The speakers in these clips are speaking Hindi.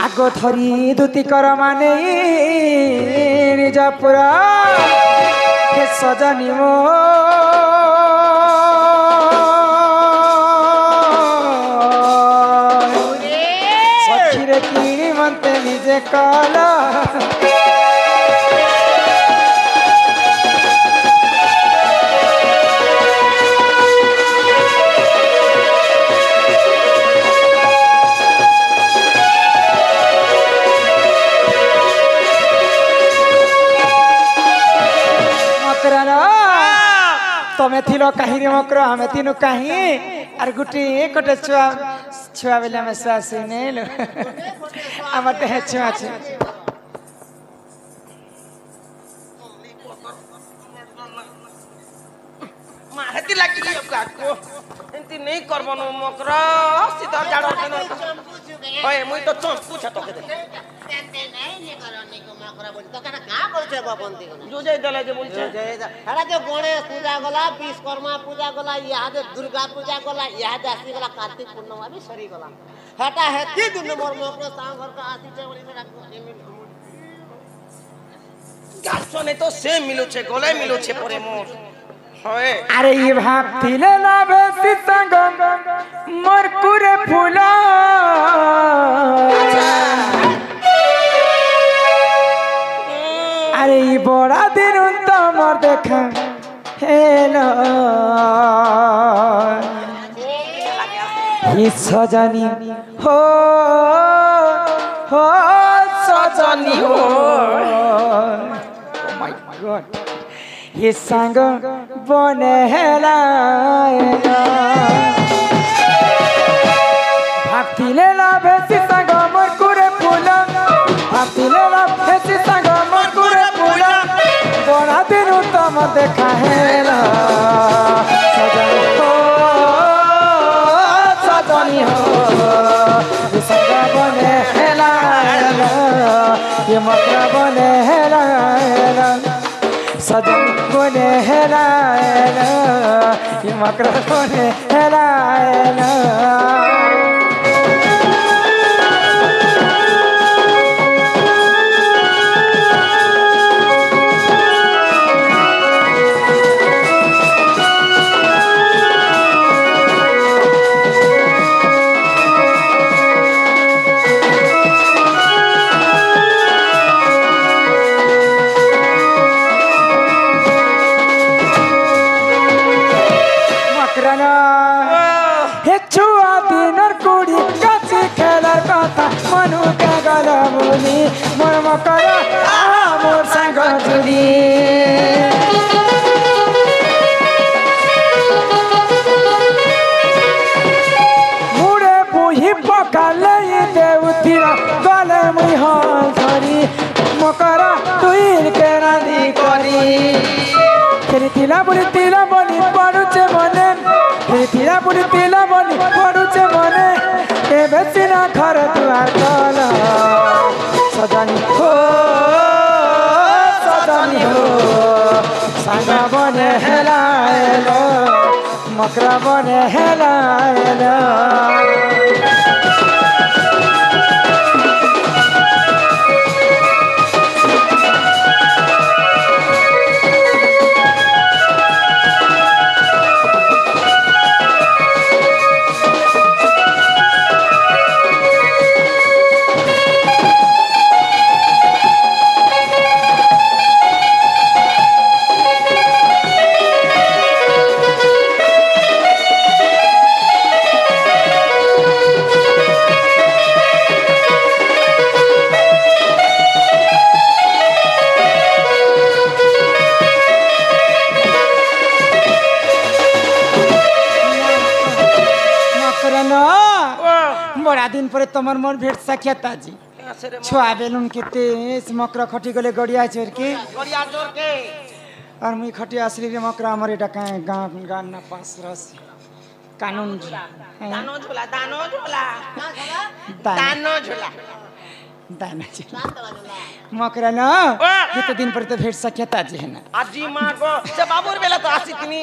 आग थरी दुती कर माने निज पुरा के सजनी मो सखीरे किणी मनते निजे कला तमें थिलो कहीं रे मकर हमें तीनों कहीं और गुटी कोटे छुआ छुआ बेला में सास ने लो आमते है छुआ छुआ माहती लगी काको एंती नहीं करबनो मकरा सीधा जाड़ो के ओए मुई तो चों पूछ तो के दे एंते नहीं करनी को मकरा बोली तो कना का करछे बापंती को जो जय दले जे बोलछे हड़ा जो गणेश पूजा गला विश्वकर्मा पूजा गला यादे दुर्गा पूजा गला यादे आसी गला कार्तिक पूर्णिमा भी सरी गला हटा हेती दिन मोर मकरा सा घर का आसी छे बोली राखो गाछो ने तो सेम मिलो छे गले मिलो छे परे मोर होए अरे ये भागतिले ना बेसी संग मोर कुरे फूला अरे ये बड़ा दिन तो मोर देखा हेलो ये सजनी हो सजनी हो oh my god ये संग बने भागती ले ला भेसी संग मोर कुरे फूला भागती ले ला भेसी संग मोर कुरे फूला बड़ा दिन तम देखा हेला सजनी हो सजनी हो ये संग बने हेला ये मकरा बने हेला सजन बने हेला ये मकरा बने हेला मनु के गला बोली मोर मकरा मोर संग जुली मुड़े बुही पकाले देउतिरा गले मुई हाल धरी मकरा तुइल के रानी करी तेरी तिला बोली पड़ुचे मने तेरी तिला बोली पड़ुचे मने के बेसिना घर द्वार कला सजनी हो संग बने हेला मकरा बने हेला बड़ा दिन पर तमर मन भेट सख्याता जी छुआ बेलुन केते मकरा खटी गले गड़िया चोर के और मुई खटी असली रे मकरा हमरे डका गांव गान ना पास रस कानून दानो झोला दानो झोला मकरा न ये तो दिन पर तो भेट सख्याता जी है ना आजी मां को से बाबूर बेला तो आसी तनी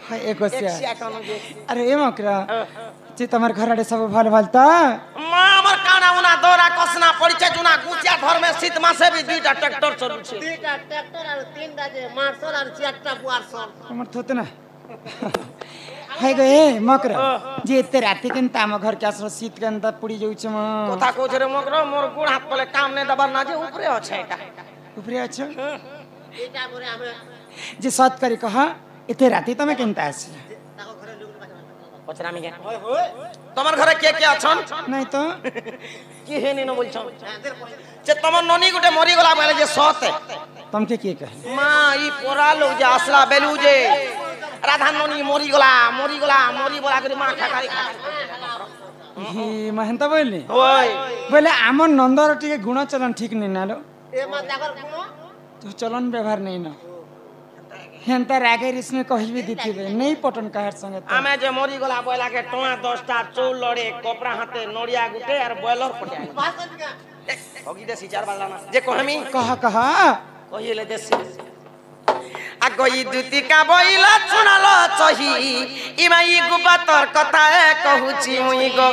हाय एक गोसिया एक्सिया कान जे अरे ए मकरा जे तमर घर आड़े सब भल भल ता मां हमर काना उना दौरा कसना परिचय जुना गुचिया घर में शीत मासे भी दुईटा ट्रैक्टर चलू छे दुईटा ट्रैक्टर और तीनटा जे मार्शल और चारटा बुआरसल हमर थोत ना हाय गो ए मकरा जे एते राती केन ताम घर के आसर शीत के अंदर पुड़ी जाउ छ म কথা কইছ রে মকর মোর গুড় হাত পলে কাম নে দবার না যে উপরে আছে এটা ऊपरे अच्छा এইটা পরে আমরা जे सत करी कहा एते राती तमे केनता आसी তাকো ঘরে লোক পাঠাবো পছরা মি তোমার ঘরে কে কে আছন नहीं तो কি হেনি ন বলছন যে তোমার ননি গুটে মরি গলা বলে যে সতে तुमके के कहे মা ই পোরা লোক যে আসলা বেলু যে রাধা ননি মরি গলা মরি বলা করে মা খাকারি ही महंता बोलनी ওই बोले आमर नंदर टिके गुण चलन ठीक नहीं नालो এ মা তাকর কোনো तो चलन व्यवहार नहीं ना हेंता रागे इसमें कही भी दीती बे नहीं पटन कहर संगे तो আমি যে মরি গলা বলা কে টোয়া 10টা চৌল লড়ে কপড়া হাতে নড়িয়া গুটে আর বয়লর পটে পাস কর কা হগি দেশি চার বাজলা না যে কহমি कहा কহিলে দেশি আগই দুতিকা বইলা শুনালো চহি ইমাই গুপতর কথায়ে কহুছি মুই গো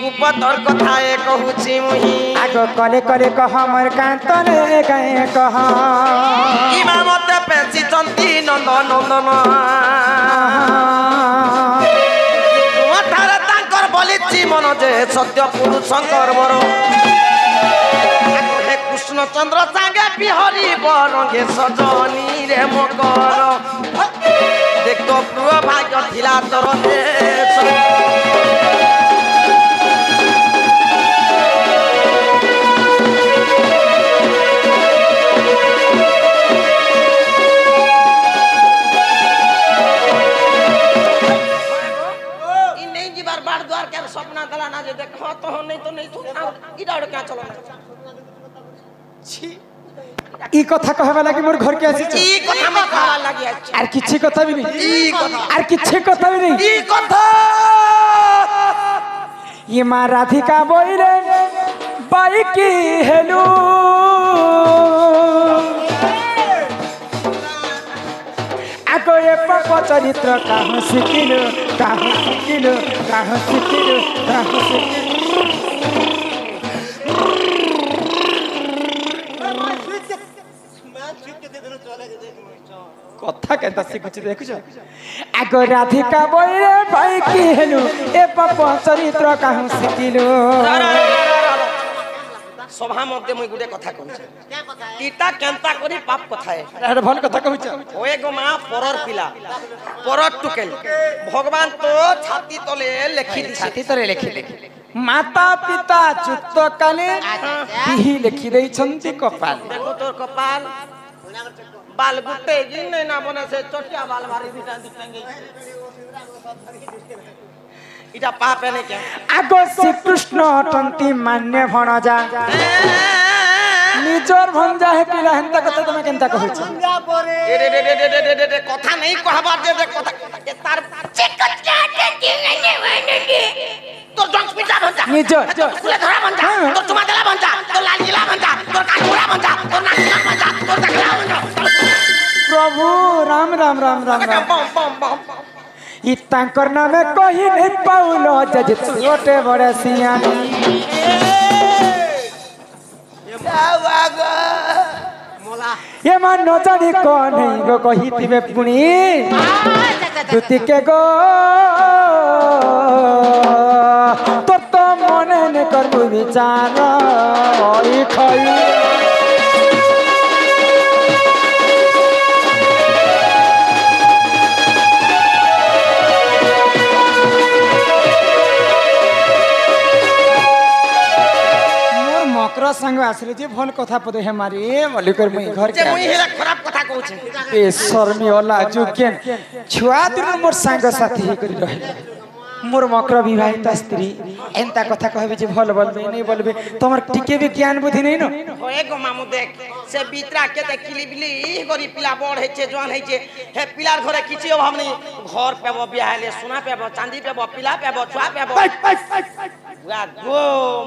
গুপতর কথায়ে কহুছি মুই आगो कले कले कह मोर कांतने गए कह ইমা মতে পেছি চন্তি নন্দ নন্দন কথারে তাঙ্কর বলিছি মন যে সত্য পুরুষঙ্কর বড় হে কৃষ্ণচন্দ্র সাঙ্গে বিহরি বরঙ্গে সজনী রে মকর দেখতো প্রিয় ভাগ্য থিলা তোর দেশ इ नहीं जीवार बार द्वार के सपना दला ना जे देखो तो नहीं तो नहीं तू इडा क्या चलो छी ई कथा कहबा लागी मोर घर के आसी इ कथा में खाला लागि अछि आर किछि कथा भी नहीं इ कथा आर किछि कथा भी नहीं इ कथा ये मां राधिका बोइरे बाई की हेलू आगो ये पप चरित्र काहु सिकिलु कथा केनता सिखुछि देखुछ आगो राधिका बोइरे बाई की हेलु ए पप चरित्र काहु सिकिलु सभा मध्य मुई गुटे कथा कहू क्या কথা इटा केनता करी पाप कथा है अरे भल कथा कहूछ ओए गो मां परर पिला परर टुकेल भगवान तो छाती तले लिखि दिछि छाती तरे लिखिले माता पिता चुक्त काले तिही लिखि देई छंती कपाल देखो तोर कपाल बाल गुटे जिन नहीं ना बने से चटिया बाल भारी दिटा दिखेंगे इटा पाप है नहीं क्या आगो श्री कृष्ण अटंती मान्य भणजा निजर भंजा है कि रहंता कथा तमे केनता कहूछ যা পরে दे कथा नहीं कहबार दे कथा ए तार तोर जंग पिटा भंजा निजर तोर धरा भंजा तोर चुमा देला भंजा तोर लाल गिला भंजा तोर काटुरा भंजा तोर नाकिला भंजा तोर दखला भंजा प्रभु राम राम राम राम राम बम बम बम ई तांकर नामे कहि नहीं पाउलो जज छोटे बड़े सियानी মোলা ये मान न जानी कौन है गो कहितिबे पुनी तुति के गो तो मने ने करबु विचार ओई खई मोर मकर संग आसरे जे भल कथा पदे हे मारी बोली कर मुई घर जे के मुई हेला खराब कथा कहू छे ए शर्मी वाला जुकेन छुआ दिन मोर संग साथी हे करी रहे मोर मकर विवाहित स्त्री एंता कथा कहबे जे भल बोलबे नहीं बोलबे तोमर टिके भी ज्ञान बुद्धि नहीं न होए गो मामू देख से बितरा के ते किली बिली गरी पिला बड़ है छे जवान है छे हे पिलार घरे किछि अभाव नहीं घर पेबो बियाहले सोना पेबो चांदी पेबो पिला पेबो छुआ पेबो वाह गो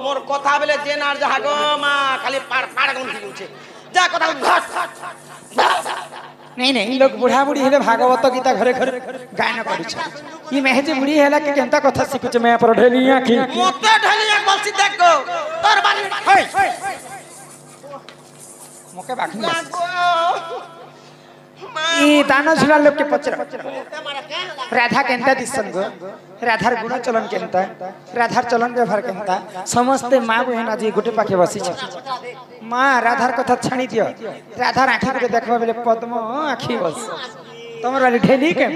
मोर कथा बेले जेनार जहा गो मा खाली पाड़ पाड़ गन दिउ छे जा कथा घट नहीं नहीं लोग बुढ़ा बुढ़ी हेले भागवत गीता घरे घरे गायन करिछ ई मेहजे बुढ़ी हेला के केनता कथा सिखुछ मैं पर ढेलिया की मोते ढलिया बलसी देखो तोर बाली मोके बाखनी ई दाना झुला लोग के पचर राधा केनता दिसन गो राधार गुण चलन केनता राधार चलन व्यवहार केनता समस्त मां बहन आज गुटे पाखे बसी छ मां राधार कथा छाणी दियो राधार आंखी के देखबा बेले पद्म आंखी बस तमर वाली ढेली के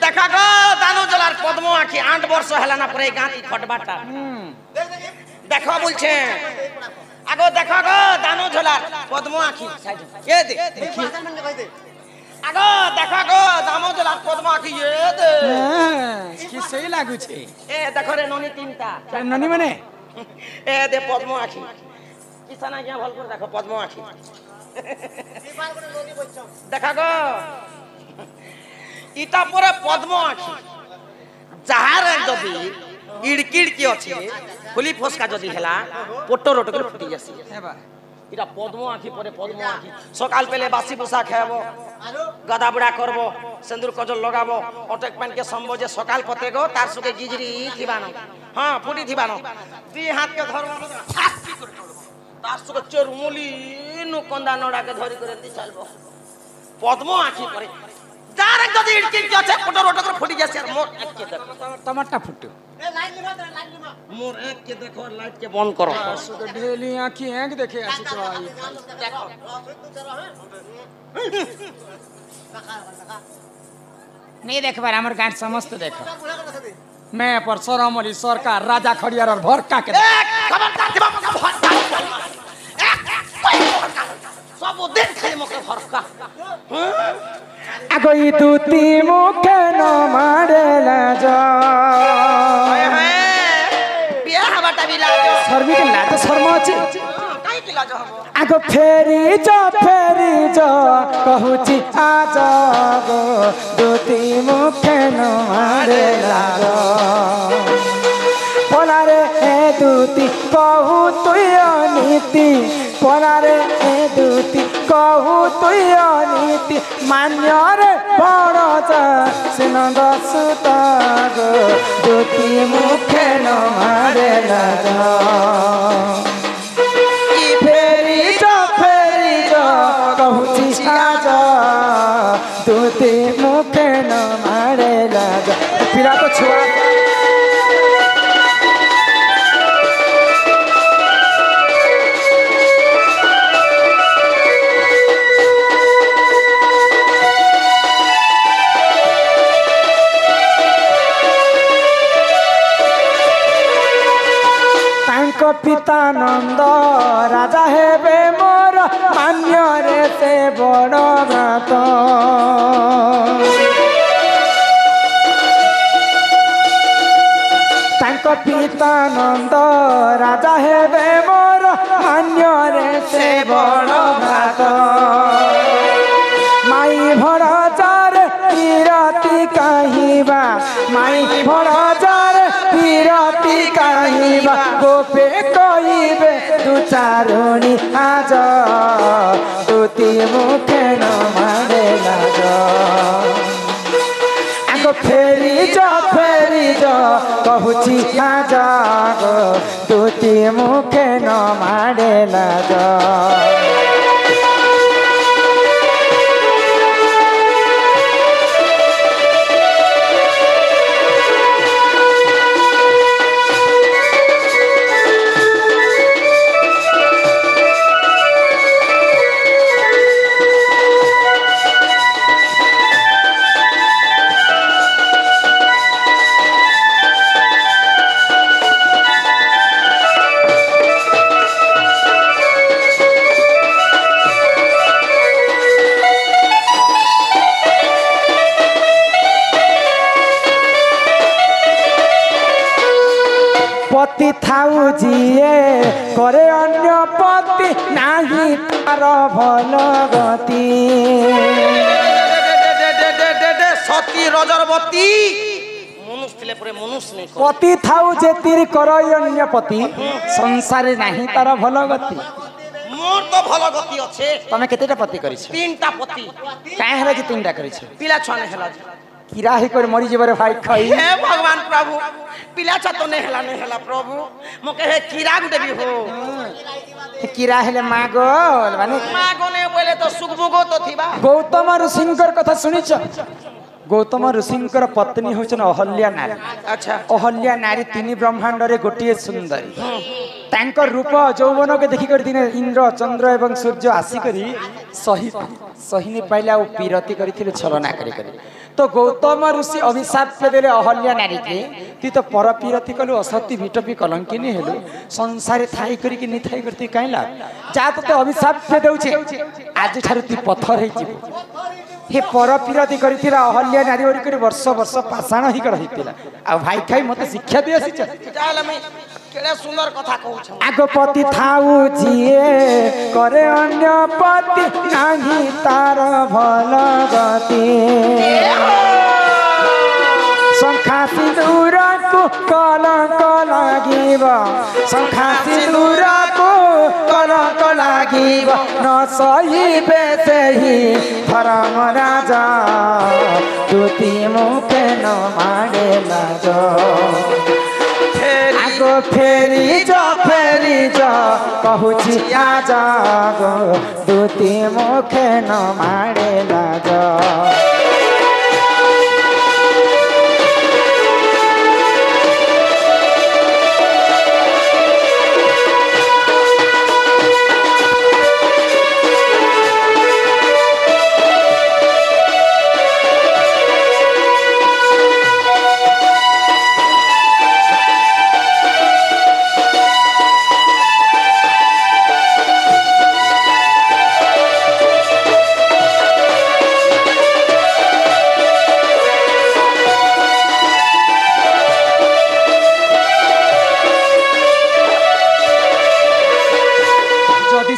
देखा गो दानो जलार पद्म आंखी 8 वर्ष हला ना परे गांती खटबाटा देखो बोलछे आगो देखो गो दानो झोलार पद्म आंखी ये दे आगो देखो गो दानो झोलार पद्म आंखी ये दे की सही लागु छे ए देखो रे ननी तीनटा ननी माने ए दे पद्म आंखी किसाना क्या भल कर देखो पद्म आंखी देखा गो इटा परे पद्म आंखी जहार जदी इड़किड़ की अछि खुली फसका जदी हेला पोटो रोट कर फुटी जासी हेबा इटा पद्म आंखी परे पद्म आंखी सकाल पहले बासी पोसा खाबो गदा बुड़ा करबो सिंदूर कजल लगाबो अटक पान के संबो जे सकाल पते गो तार सुके गिजरी थिबानो हां फुटी थिबानो दी हाथ के धरबो फास्ती कर तार सुके चरमुली नु कंदा नडा के धरी करे दी चलबो पद्म आंखी परे जार जदी इड़किड़ की अछि पोटो रोट कर फुटी जासी यार मोर एक के देखो टमाटा फुटो मोर एक के देखो लाइट के बंद करो सुके ढेली आंखी एक देखे आसी तो आई नहीं देख बार हमर गांठ समस्त देखो मैं पर सरमली सरकार राजा खड़ियार और भरका के खबरदार दिबा मका भरका सब दिन खाली मका भरका आगो ई दूती मुखे न मारेला जा बिया हवाटा भी लाजो शर्मी के लाज शर्म अछि काई के लाजो हबो आगो फेरी जा कहूची आज गो दूती मुखे न मारेला जा पलारे ए दूती कहू तुय नीति पलारे ए दूती कहू तुय नीति मान्य रे बड़ जा सिनंद सुत गो दूती मुखे न मारेला जा ई फेरी जा कहूची आज दूती मुखे न मारेला जा पिला तो छुआ पितानंद राजा हेबे मोर मान्य रे से बड़ व्रत तांको पितानंद राजा हेबे मोर मान्य रे से बड़ व्रत माई भड़ जार पीरती कहिबा माई भड़ जार पीरती कहिबा गोपे कहिबे दु चारुणी आज दूती मुखे न मारेला जा आगो फेरी जा कहूची आज गो दूती मुखे न मारेला जा पति थाउ जिए करे अन्य पति नाही तार भल गति सती रजरवती मनुष्य थिले परे मनुष्य नहीं पति थाउ जे तीर करे अन्य पति संसार नाही तार भल गति मोर तो भल गति अच्छे तमे केतेटा पति करिछ 3टा पति काहे हला जे 3टा करिछ पिला छुआ नहीं हेला किरा ही कर मरी जेबरे भाई खाई हे भगवान प्रभु पिला छा तो नहीं हेला प्रभु मो कहे कीड़ा गुटे भी हो किरा हेले मागोल माने मागो ने बोले तो सुगबुगो तो थिबा गौतम ऋषिंकर कथा सुनिछ गौतम ऋषिंकर पत्नी होचन अहल्या नारी अच्छा अहल्या नारी तीन ब्रह्मांड रे गोटिए सुंदरी तांकर रूप यौवन के देखि कर दिने इंद्र चंद्र एवं सूर्य आसी करी सही नहीं पाइला ओ पीरति करिथिले छलना करी तो गौतम ऋषि अभिशाप पे देले अहल्या नारी के ती तो पर पीरति कलु असती विटपी कलंकिनी हेलु संसारे थाई करी कि नि थाई करती काइला जा तो अभिशाप पे देउछे आज ठारु ती पत्थर हे जीव हे पर पीरति करिथिला अहल्या नारी ओरी करी वर्ष वर्ष पाषाण ही कर हितिला आ भाई खाई मते शिक्षा दे आसी चाल मैं केड़ा सुंदर कथा कहू छ आगो पति थाउ जिए करे अन्य पति नाही तार भल गति शंखा सिंदूर को कलंक लागिब शंखा सिंदूर को कलंक लागिब न सही बेसही धर्म राजा तुति मुखे न मारे लाज आगो फेरी जा कहूची आज गो दुती मुखे न मारे लाज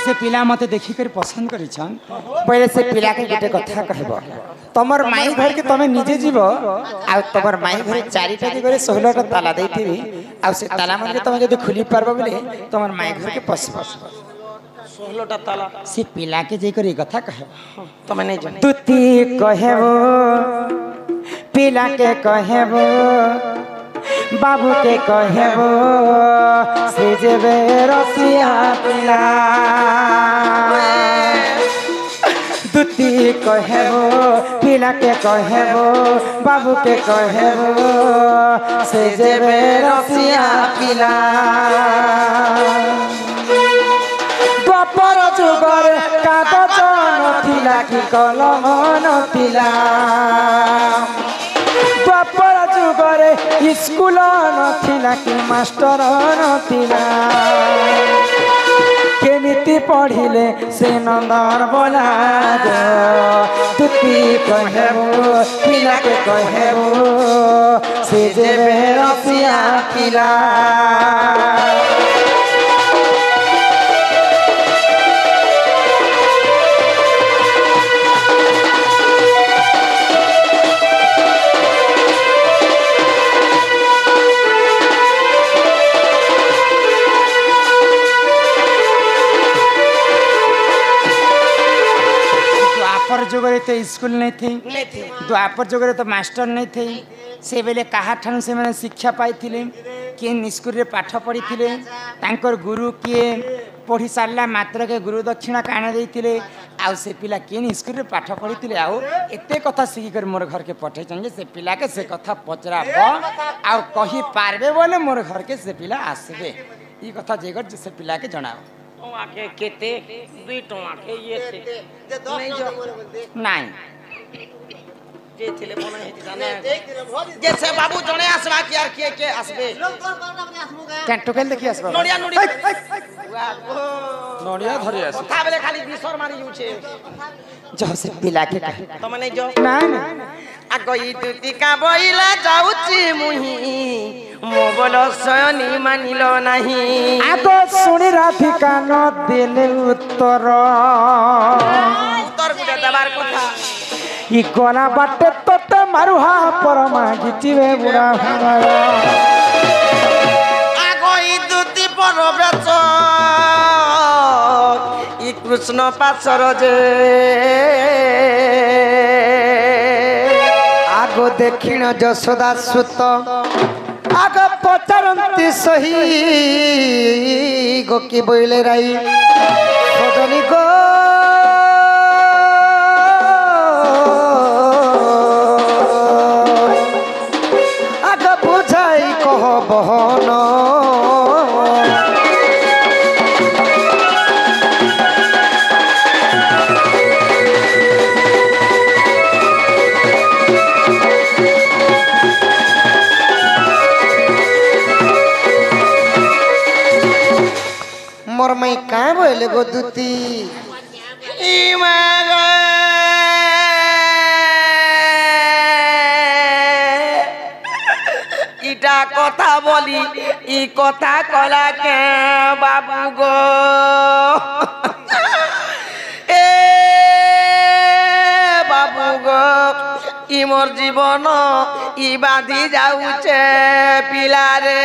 से पिला मते देखी कर पसंद करिछन पहले से पिला के गोटे कथा कहबो तमर माई घर के तमे निजे जीवो आ तमर माई घर चारिटा दिगरे 16 टा ताला देथिबी आ से ताला मन के तमे जदी खुली परबो बोले तमर माई घर के पसबो 16 टा ताला से पिला के जे करी कथा कहबो तमे नहीं जाने तुती कहबो पिला के कहबो बाबू के कहबो से जेबे रसिया पिला दुती कहबो पिला के कहबो बाबू के कहबो से जेबे रसिया पिला द्वापर जुगरे कागज नथिला कि कलम नथिला द्वापर जुगरे स्कूल नथिला कि मास्टर नथिला केमिति पढ़िले से नंदर बोला तुती कहबो पिला के कहबो से जेबे रसिया पिला द्वापर जुगरे तो स्कूल नहीं थी द्वापर जुगरे तो मास्टर नहीं थे से बेले कहा ठानु से मैंने शिक्षा पाई किए स्कूल रे पाठ पढ़ी तांकर गुरु किए पढ़ी सारा मात्र के गुरु दक्षिणा काना देते आउ से पिला किए स्कूल रे पाठ पढ़ी आउ एते कथा शिखिकर मोर घर के पठे से पिला के से कथा पचराब आउ कही पारबे बोले मोर घर के से पिला आसबे ई कथा जेगर से पिला के जनाओ आके केते 2 टका के ये थे नहीं जो नहीं जे थिले बना है जाने जैसे बाबू जणे आसबा कि यार के आसबे टोकेल देखि आसबा नोडिया नोडिया धरि आस कथा बेले खाली बिसर मारी जुछे जो से पिला के तमे नहीं जो नहीं आगई तुती का बइला जाउची मुही मो बोलो सयनी मानिलो नहीं आगो सुनी राधिका न देले उत्तर उत्तर गुटे दबार कथा ई गला बाटे तोते मारुहा परमा गीतिवे बुढ़ा हमारा आगई तुती पर बेच কৃষ্ণ পাশর যে আগ দেখিণ যশোদা সুত আগ পচারন্তি সহি গোকি বইলে রাই সদনী গো আগ বুঝাই কহ বহন मोर मई का बोले गो दूती ইটা কথা বলি ই কথা কলা কে বাবু গো এ বাবু গো ই মোর জীবন ই বাঁধি যাউছে পিলারে